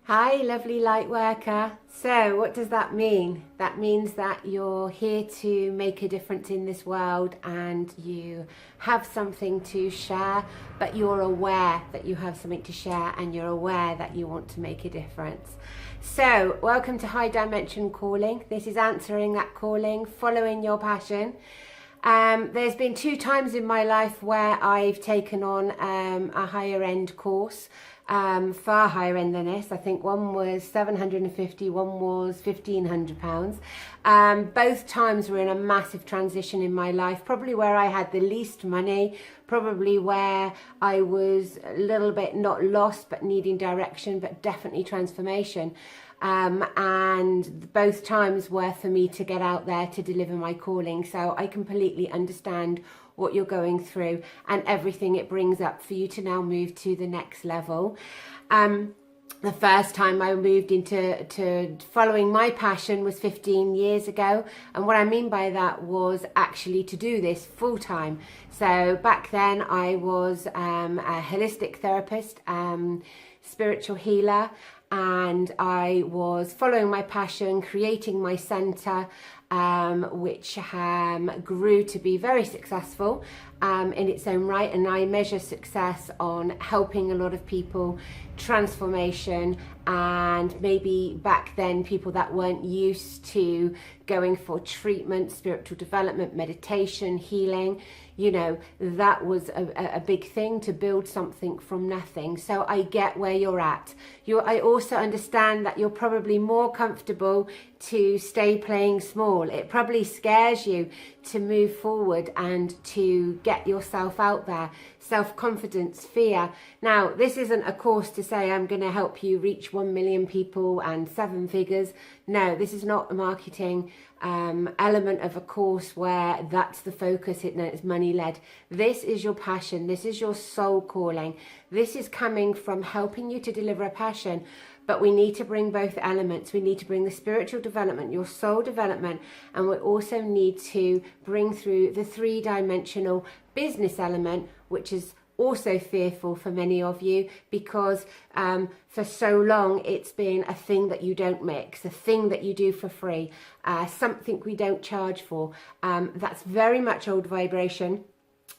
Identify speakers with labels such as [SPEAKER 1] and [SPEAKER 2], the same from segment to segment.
[SPEAKER 1] Hi, lovely light worker. So, what does that mean? That means that you're here to make a difference in this world and you have something to share, but you're aware that you have something to share and you're aware that you want to make a difference. So, welcome to High Dimension Calling. This is answering that calling, following your passion. There's been 2 times in my life where I've taken on a higher end course, far higher end than this. I think one was 750, one was £1,500. Both times were in a massive transition in my life, probably where I had the least money, probably where I was a little bit not lost but needing direction, but definitely transformation. And both times were for me to get out there to deliver my calling. So I completely understand what you're going through and everything it brings up for you to now move to the next level. The first time I moved into following my passion was 15 years ago. And what I mean by that was actually to do this full time. So back then I was a holistic therapist, spiritual healer, and I was following my passion, creating my centre, which grew to be very successful in its own right. And I measure success on helping a lot of people, transformation, and maybe back then people that weren't used to going for treatment, spiritual development, meditation, healing. You know, that was a big thing, to build something from nothing. So I get where you're at. I also understand that you're probably more comfortable to stay playing small. It probably scares you to move forward and to get yourself out there. Self-confidence, fear. Now, this isn't a course to say I'm going to help you reach 1 million people and 7 figures. No, this is not a marketing element of a course where that's the focus. It's money led. This is your passion. This is your soul calling. This is coming from helping you to deliver a passion. But we need to bring both elements. We need to bring the spiritual development, your soul development, and we also need to bring through the 3-dimensional business element, which is also fearful for many of you, because for so long it's been a thing that you don't mix, a thing that you do for free, something we don't charge for. That's very much old vibration.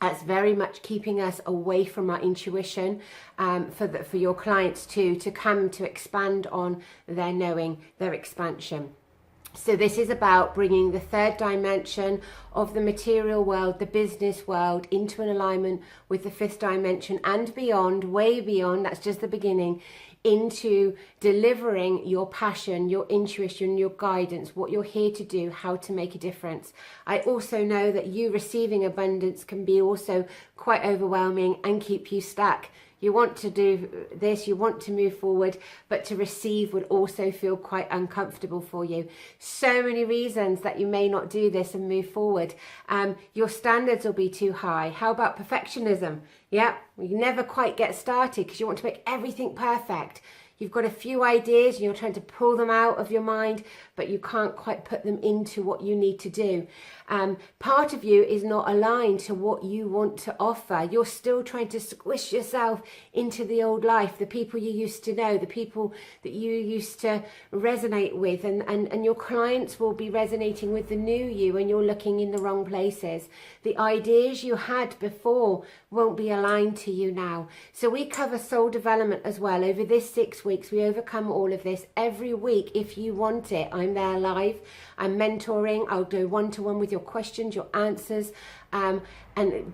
[SPEAKER 1] That's very much keeping us away from our intuition, for your clients to come to expand on their knowing, their expansion. So this is about bringing the 3rd dimension of the material world, the business world, into an alignment with the 5th dimension and beyond, way beyond. That's just the beginning, into delivering your passion, your intuition, your guidance, what you're here to do, how to make a difference. I also know that you receiving abundance can be also quite overwhelming and keep you stuck. You want to do this, you want to move forward, but to receive would also feel quite uncomfortable for you. So many reasons that you may not do this and move forward. Your standards will be too high. How about perfectionism? Yeah, you never quite get started because you want to make everything perfect. You've got a few ideas and you're trying to pull them out of your mind, but you can't quite put them into what you need to do. Part of you is not aligned to what you want to offer. You're still trying to squish yourself into the old life, the people you used to know, the people that you used to resonate with, and your clients will be resonating with the new you, and you're looking in the wrong places. The ideas you had before won't be aligned to you now. So we cover soul development as well. Over this 6 weeks, we overcome all of this every week. If you want it, I'm there live. I'm mentoring. I'll do one-to-one with your questions, your answers, and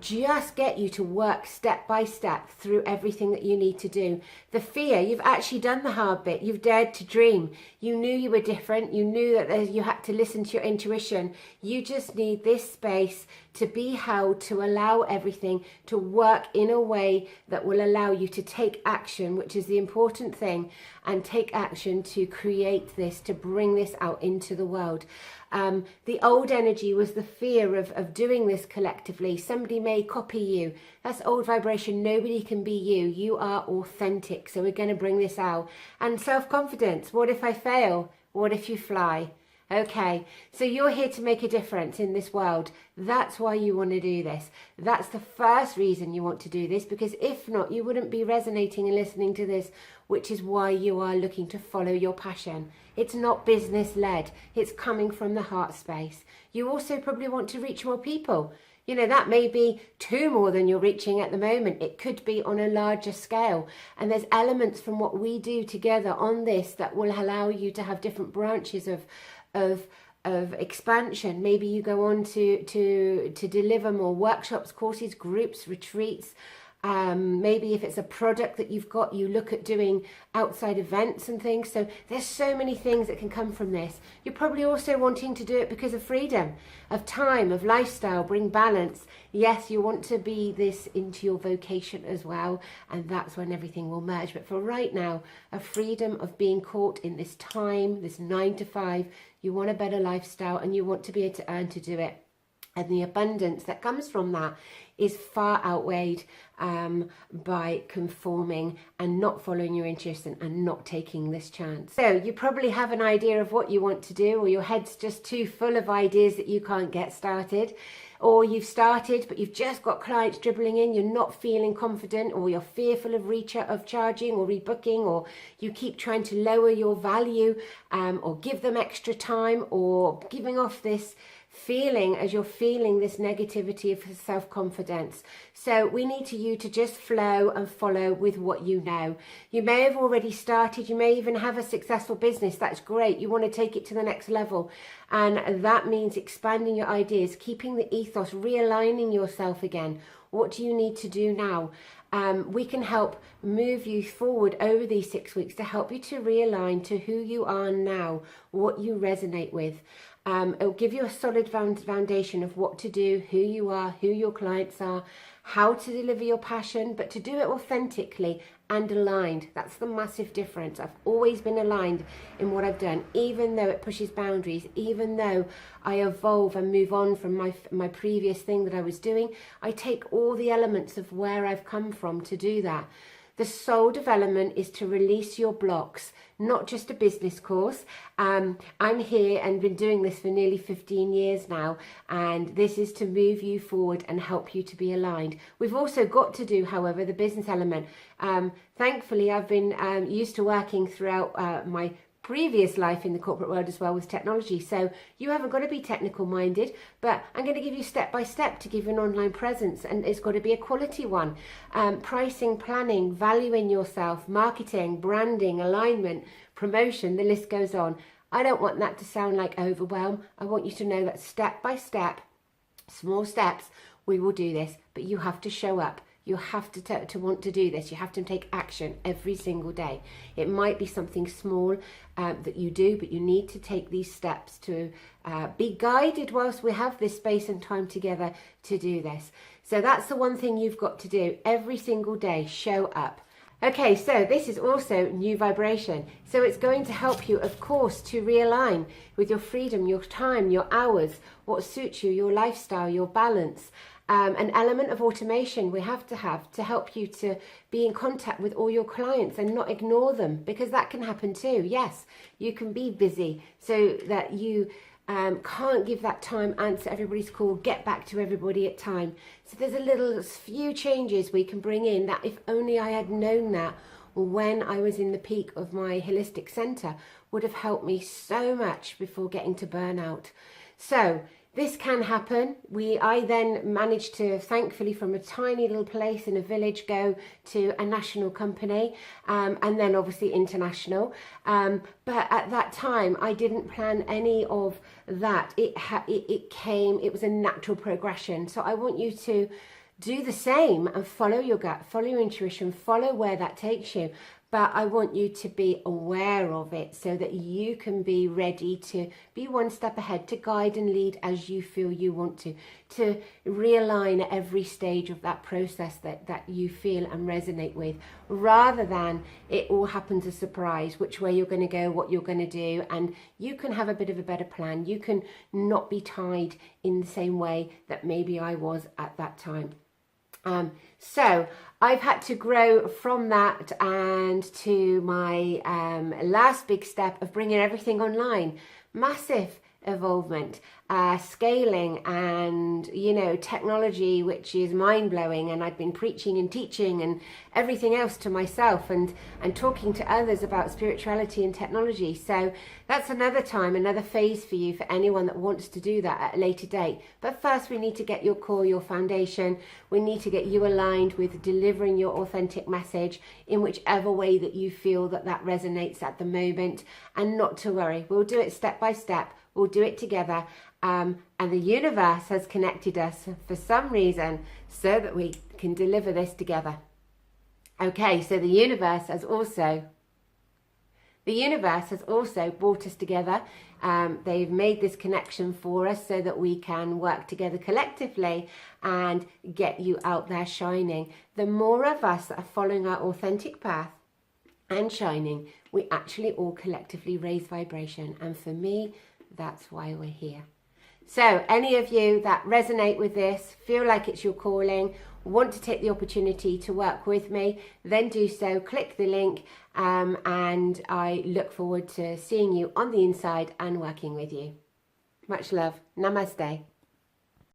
[SPEAKER 1] just get you to work step by step through everything that you need to do. The fear, you've actually done the hard bit. You've dared to dream. You knew you were different. You knew that you had to listen to your intuition. You just need this space to be held, to allow everything to work in a way that will allow you to take action, which is the important thing, and take action to create this, to bring this out into the world. The old energy was the fear of doing this collectively. Somebody may copy you. That's old vibration. Nobody can be you. You are authentic. So we're going to bring this out. And self-confidence. What if I fail? What if you fly? Okay, so you're here to make a difference in this world. That's why you want to do this. That's the first reason you want to do this, because if not, you wouldn't be resonating and listening to this, which is why you are looking to follow your passion. It's not business led. It's coming from the heart space. You also probably want to reach more people. You know, that may be 2 more than you're reaching at the moment. It could be on a larger scale. And there's elements from what we do together on this that will allow you to have different branches of expansion. Maybe you go on to deliver more workshops, courses, groups, retreats. Maybe if it's a product that you've got, you look at doing outside events and things. So there's so many things that can come from this. You're probably also wanting to do it because of freedom, of time, of lifestyle, bring balance. Yes, you want to be this into your vocation as well, and that's when everything will merge. But for right now, a freedom of being caught in this time, this 9 to 5, you want a better lifestyle and you want to be able to earn to do it. And the abundance that comes from that is far outweighed by conforming and not following your intuition and not taking this chance. So you probably have an idea of what you want to do, or your head's just too full of ideas that you can't get started. Or you've started, but you've just got clients dribbling in, you're not feeling confident, or you're fearful of charging or rebooking, or you keep trying to lower your value or give them extra time, or giving off this feeling as you're feeling this negativity of self-confidence. So we need you to just flow and follow with what you know. You may have already started, you may even have a successful business. That's great. You want to take it to the next level, and that means expanding your ideas, keeping the ethos, realigning yourself again. What do you need to do now? We can help move you forward over these 6 weeks to help you to realign to who you are now, what you resonate with. It'll give you a solid foundation of what to do, who you are, who your clients are, how to deliver your passion, but to do it authentically and aligned. That's the massive difference. I've always been aligned in what I've done, even though it pushes boundaries, even though I evolve and move on from my previous thing that I was doing. I take all the elements of where I've come from to do that. The soul development is to release your blocks, not just a business course. I'm here and been doing this for nearly 15 years now, and this is to move you forward and help you to be aligned. We've also got to do, however, the business element. Thankfully, I've been used to working throughout my previous life in the corporate world as well with technology, so you haven't got to be technical minded, but I'm going to give you step by step to give you an online presence, and it's got to be a quality one. Pricing, planning, valuing yourself, marketing, branding, alignment, promotion, the list goes on. I don't want that to sound like overwhelm. I want you to know that step by step, small steps, we will do this, but you have to show up. You have to want to do this. You have to take action every single day. It might be something small that you do, but you need to take these steps to be guided whilst we have this space and time together to do this. So that's the one thing you've got to do every single day. Show up. Okay, so this is also new vibration. So it's going to help you, of course, to realign with your freedom, your time, your hours, what suits you, your lifestyle, your balance. An element of automation we have to help you to be in contact with all your clients and not ignore them, because that can happen too. Yes, you can be busy so that you can't give that time, answer everybody's call, get back to everybody at time. So there's a few changes we can bring in that if only I had known that when I was in the peak of my holistic center would have helped me so much before getting to burnout. So this can happen. I then managed to, thankfully, from a tiny little place in a village, go to a national company, and then obviously international. But at that time, I didn't plan any of that. It was a natural progression. So I want you to do the same and follow your gut, follow your intuition, follow where that takes you. But I want you to be aware of it so that you can be ready to be one step ahead, to guide and lead as you feel you want to realign at every stage of that process that you feel and resonate with, rather than it all happens a surprise, which way you're going to go, what you're going to do, and you can have a bit of a better plan. You can not be tied in the same way that maybe I was at that time. So I've had to grow from that and to my last big step of bringing everything online. massive involvement, scaling, and technology which is mind-blowing, and I'd been preaching and teaching and everything else to myself and talking to others about spirituality and technology. So that's another time, another phase for you, for anyone that wants to do that at a later date. But first we need to get your core, your foundation. We need to get you aligned with delivering your authentic message in whichever way that you feel that resonates at the moment. And not to worry, we'll do it step by step. We'll do it together, and the universe has connected us for some reason so that we can deliver this together. Okay, so the universe has also brought us together. They've made this connection for us so that we can work together collectively and get you out there shining. The more of us that are following our authentic path and shining, we actually all collectively raise vibration. And for me, that's why we're here. So any of you that resonate with this, feel like it's your calling, want to take the opportunity to work with me, then do so. Click the link, and I look forward to seeing you on the inside and working with you. Much love. Namaste.